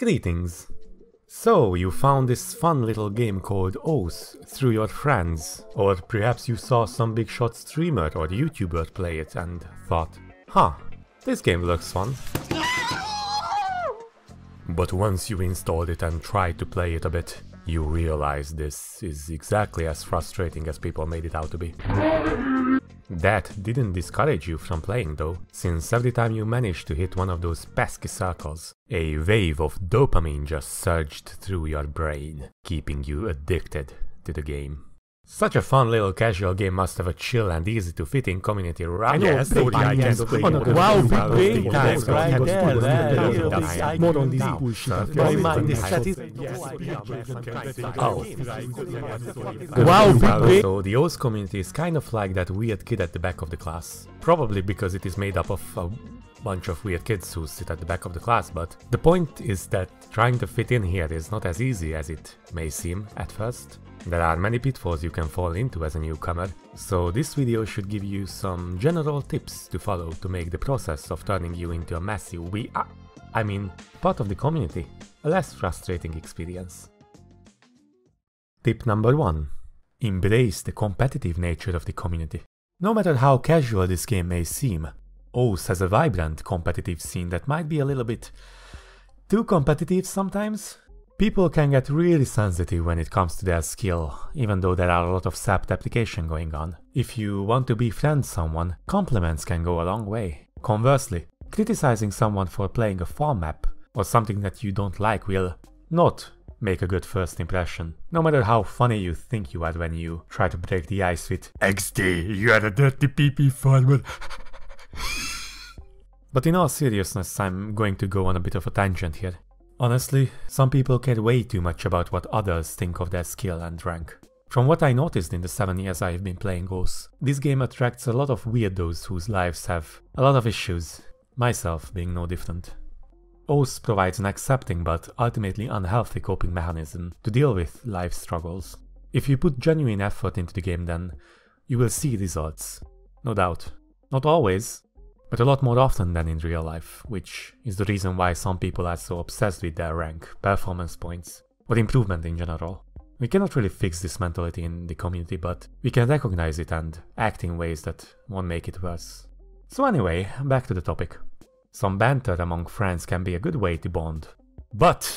Greetings! So, you found this fun little game called Oath through your friends, or perhaps you saw some big shot streamer or YouTuber play it and thought, huh, this game looks fun. But once you installed it and tried to play it a bit, you realize this is exactly as frustrating as people made it out to be. That didn't discourage you from playing though, since every time you managed to hit one of those pesky circles, a wave of dopamine just surged through your brain, keeping you addicted to the game. Such a fun little casual game must have a chill and easy to fit in community, right? Yes, Wow, big times right there. More on this bullshit. My mind is set. Wow, big. So the Oath community is kind of like that weird kid at the back of the class. Probably because it is made up of a bunch of weird kids who sit at the back of the class, but the point is that trying to fit in here is not as easy as it may seem at first. There are many pitfalls you can fall into as a newcomer, so this video should give you some general tips to follow to make the process of turning you into a massive part of the community, a less frustrating experience. Tip number 1. Embrace the competitive nature of the community. No matter how casual this game may seem, Oath has a vibrant competitive scene that might be a little bit too competitive sometimes. People can get really sensitive when it comes to their skill, even though there are a lot of sapped application going on. If you want to befriend someone, compliments can go a long way. Conversely, criticizing someone for playing a farm map or something that you don't like will not make a good first impression, no matter how funny you think you are when you try to break the ice with "XD, you are a dirty PP farmer." But in all seriousness, I'm going to go on a bit of a tangent here. Honestly, some people care way too much about what others think of their skill and rank. From what I noticed in the 7 years I've been playing Oath, this game attracts a lot of weirdos whose lives have a lot of issues, myself being no different. Oath provides an accepting but ultimately unhealthy coping mechanism to deal with life struggles. If you put genuine effort into the game, then you will see results, no doubt. Not always, but a lot more often than in real life, which is the reason why some people are so obsessed with their rank, performance points, or improvement in general. We cannot really fix this mentality in the community, but we can recognize it and act in ways that won't make it worse. So anyway, back to the topic. Some banter among friends can be a good way to bond. But,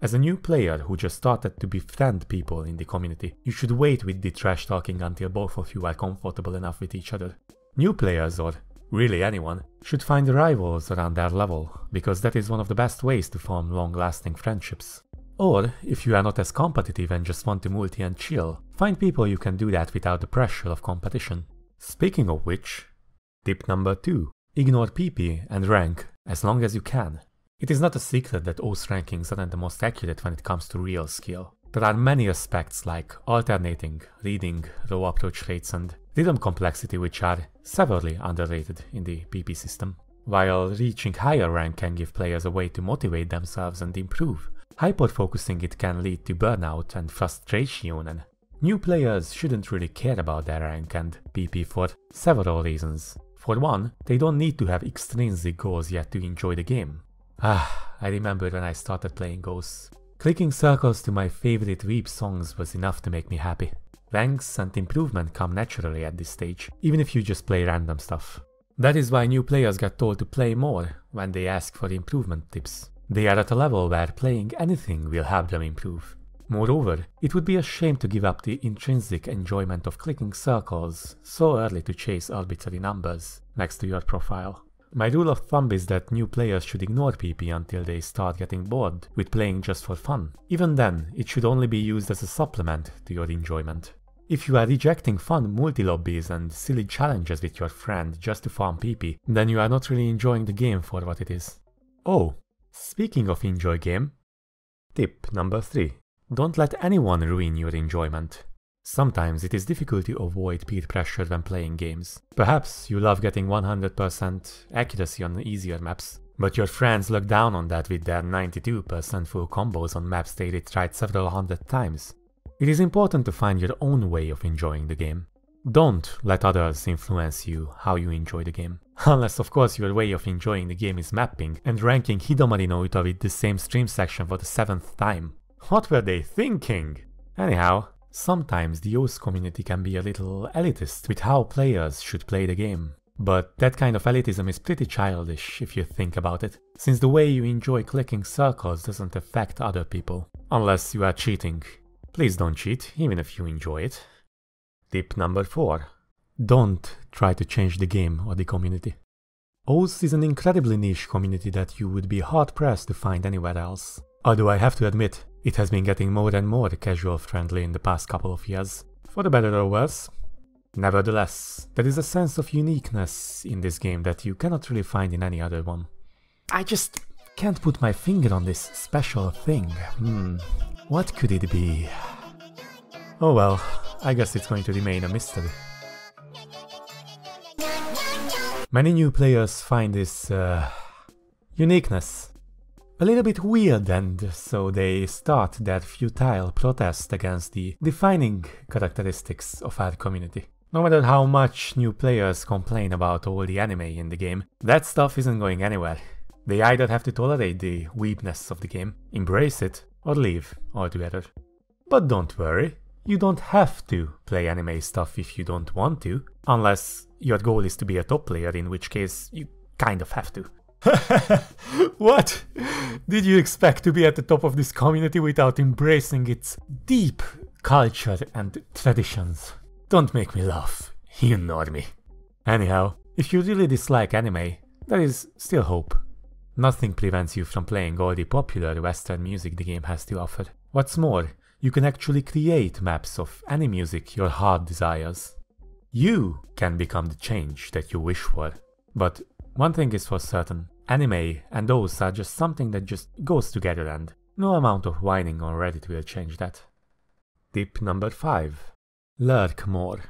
as a new player who just started to befriend people in the community, you should wait with the trash talking until both of you are comfortable enough with each other. New players, or really anyone, should find rivals around their level, because that is one of the best ways to form long-lasting friendships. Or, if you are not as competitive and just want to multi and chill, find people you can do that without the pressure of competition. Speaking of which, tip number 2. Ignore PP and rank as long as you can. It is not a secret that Oath rankings aren't the most accurate when it comes to real skill. There are many aspects like alternating, reading, row approach rates and rhythm complexity which are severely underrated in the PP system. While reaching higher rank can give players a way to motivate themselves and improve, hyper-focusing it can lead to burnout and frustration, and new players shouldn't really care about their rank and PP for several reasons. For one, they don't need to have extrinsic goals yet to enjoy the game. I remember when I started playing Oath. Clicking circles to my favorite weep songs was enough to make me happy. Ranks and improvement come naturally at this stage, even if you just play random stuff. That is why new players get told to play more when they ask for improvement tips. They are at a level where playing anything will help them improve. Moreover, it would be a shame to give up the intrinsic enjoyment of clicking circles so early to chase arbitrary numbers next to your profile. My rule of thumb is that new players should ignore PP until they start getting bored with playing just for fun. Even then, it should only be used as a supplement to your enjoyment. If you are rejecting fun multi-lobbies and silly challenges with your friend just to farm PP, then you are not really enjoying the game for what it is. Oh, speaking of enjoy game, tip number 3. Don't let anyone ruin your enjoyment. Sometimes it is difficult to avoid peer pressure when playing games. Perhaps you love getting 100% accuracy on easier maps, but your friends look down on that with their 92% full combos on maps they retried several hundred times. It is important to find your own way of enjoying the game. Don't let others influence you how you enjoy the game. Unless of course your way of enjoying the game is mapping and ranking Hidamari no Uta with the same stream section for the 7th time. What were they thinking? Anyhow, sometimes the OS community can be a little elitist with how players should play the game. But that kind of elitism is pretty childish if you think about it, since the way you enjoy clicking circles doesn't affect other people. Unless you are cheating. Please don't cheat, even if you enjoy it. Tip number 4. Don't try to change the game or the community. OS is an incredibly niche community that you would be hard-pressed to find anywhere else. Although I have to admit, it has been getting more and more casual-friendly in the past couple of years. For the better or worse. Nevertheless, there is a sense of uniqueness in this game that you cannot really find in any other one. I just can't put my finger on this special thing. What could it be? Oh well, I guess it's going to remain a mystery. Many new players find this uniqueness a little bit weird, and so they start their futile protest against the defining characteristics of our community. No matter how much new players complain about all the anime in the game, that stuff isn't going anywhere. They either have to tolerate the weebness of the game, embrace it, or leave altogether. But don't worry, you don't have to play anime stuff if you don't want to, unless your goal is to be a top player, in which case you kind of have to. What? Did you expect to be at the top of this community without embracing its deep culture and traditions? Don't make me laugh, you know me. Anyhow, if you really dislike anime, there is still hope. Nothing prevents you from playing all the popular Western music the game has to offer. What's more, you can actually create maps of any music your heart desires. You can become the change that you wish for. But one thing is for certain, anime and those are just something that just goes together, and no amount of whining on Reddit will change that. Tip number 5. Lurk more.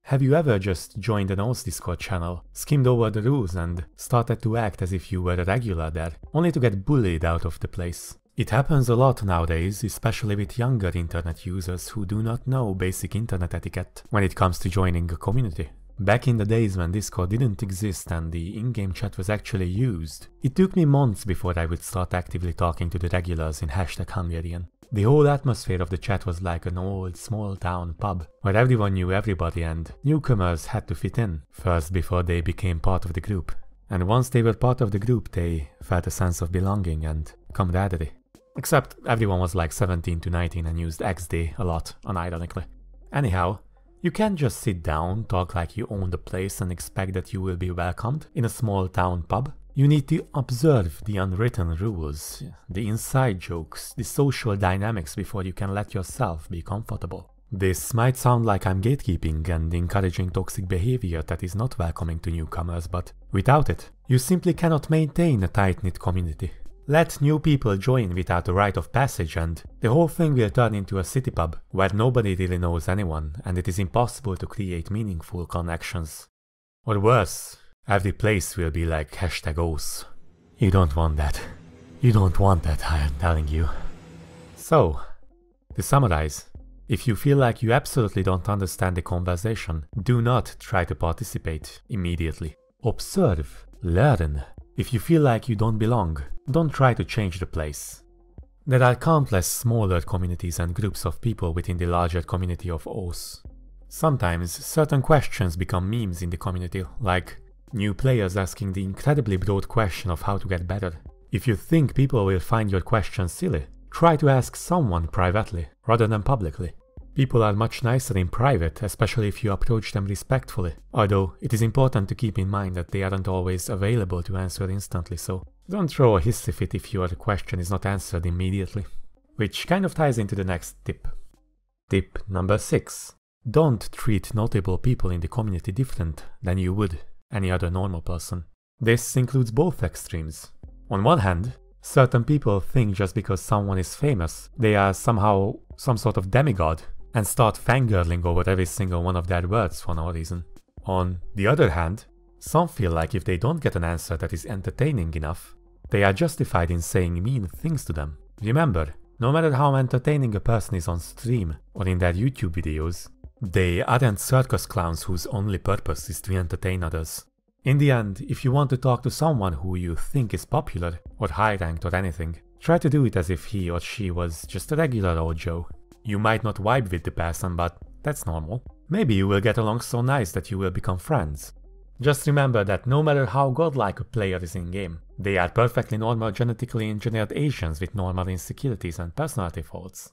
Have you ever just joined an OS Discord channel, skimmed over the rules and started to act as if you were a regular there, only to get bullied out of the place? It happens a lot nowadays, especially with younger internet users who do not know basic internet etiquette when it comes to joining a community. Back in the days when Discord didn't exist and the in-game chat was actually used, it took me months before I would start actively talking to the regulars in #Hungarian. The whole atmosphere of the chat was like an old small-town pub, where everyone knew everybody and newcomers had to fit in first before they became part of the group. And once they were part of the group, they felt a sense of belonging and camaraderie. Except everyone was like 17 to 19 and used XD a lot, unironically. Anyhow, you can't just sit down, talk like you own the place and expect that you will be welcomed in a small-town pub. You need to observe the unwritten rules, the inside jokes, the social dynamics before you can let yourself be comfortable. This might sound like I'm gatekeeping and encouraging toxic behavior that is not welcoming to newcomers, but without it, you simply cannot maintain a tight-knit community. Let new people join without a rite of passage and the whole thing will turn into a city pub where nobody really knows anyone and it is impossible to create meaningful connections. Or worse, every place will be like #OS. You don't want that. You don't want that, I am telling you. So, to summarize, if you feel like you absolutely don't understand the conversation, do not try to participate immediately. Observe, learn. If you feel like you don't belong, don't try to change the place. There are countless smaller communities and groups of people within the larger community of OS. Sometimes certain questions become memes in the community, like new players asking the incredibly broad question of how to get better. If you think people will find your question silly, try to ask someone privately rather than publicly. People are much nicer in private, especially if you approach them respectfully, although it is important to keep in mind that they aren't always available to answer instantly, so don't throw a hissy fit if your question is not answered immediately. Which kind of ties into the next tip. Tip number 6. Don't treat notable people in the community different than you would any other normal person. This includes both extremes. On one hand, certain people think just because someone is famous, they are somehow some sort of demigod, and start fangirling over every single one of their words for no reason. On the other hand, some feel like if they don't get an answer that is entertaining enough, they are justified in saying mean things to them. Remember, no matter how entertaining a person is on stream or in their YouTube videos, they aren't circus clowns whose only purpose is to entertain others. In the end, if you want to talk to someone who you think is popular, or high-ranked or anything, try to do it as if he or she was just a regular old Joe. You might not vibe with the person, but that's normal. Maybe you will get along so nice that you will become friends. Just remember that no matter how godlike a player is in-game, they are perfectly normal genetically engineered Asians with normal insecurities and personality faults.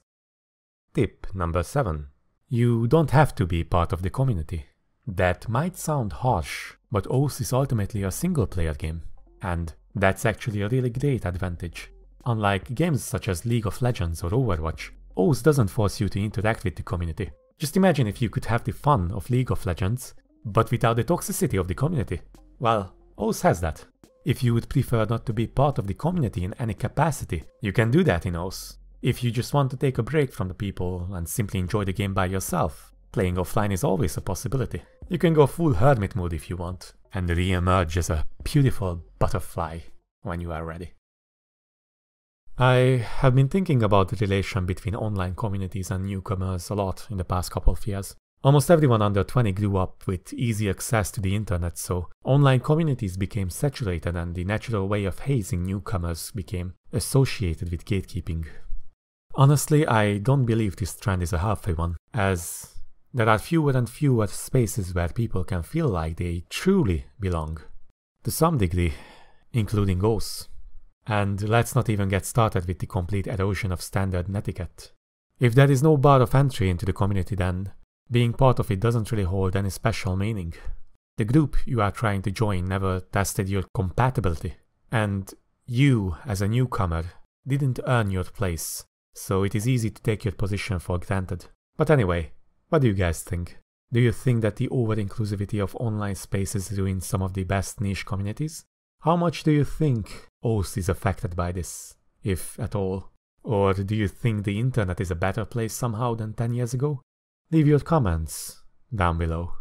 Tip number 7. You don't have to be part of the community. That might sound harsh, but Oath is ultimately a single-player game, and that's actually a really great advantage. Unlike games such as League of Legends or Overwatch, Oath doesn't force you to interact with the community. Just imagine if you could have the fun of League of Legends, but without the toxicity of the community. Well, Oath has that. If you would prefer not to be part of the community in any capacity, you can do that in Oath. If you just want to take a break from the people and simply enjoy the game by yourself, playing offline is always a possibility. You can go full hermit mode if you want, and re-emerge as a beautiful butterfly when you are ready. I have been thinking about the relation between online communities and newcomers a lot in the past couple of years. Almost everyone under 20 grew up with easy access to the internet, so online communities became saturated and the natural way of hazing newcomers became associated with gatekeeping. Honestly, I don't believe this trend is a healthy one, as there are fewer and fewer spaces where people can feel like they truly belong. To some degree, including Oath. And let's not even get started with the complete erosion of standard etiquette. If there is no bar of entry into the community, then being part of it doesn't really hold any special meaning. The group you are trying to join never tested your compatibility, and you, as a newcomer, didn't earn your place, so it is easy to take your position for granted. But anyway, what do you guys think? Do you think that the over-inclusivity of online spaces ruins some of the best niche communities? How much do you think Oath is affected by this, if at all? Or do you think the internet is a better place somehow than 10 years ago? Leave your comments down below.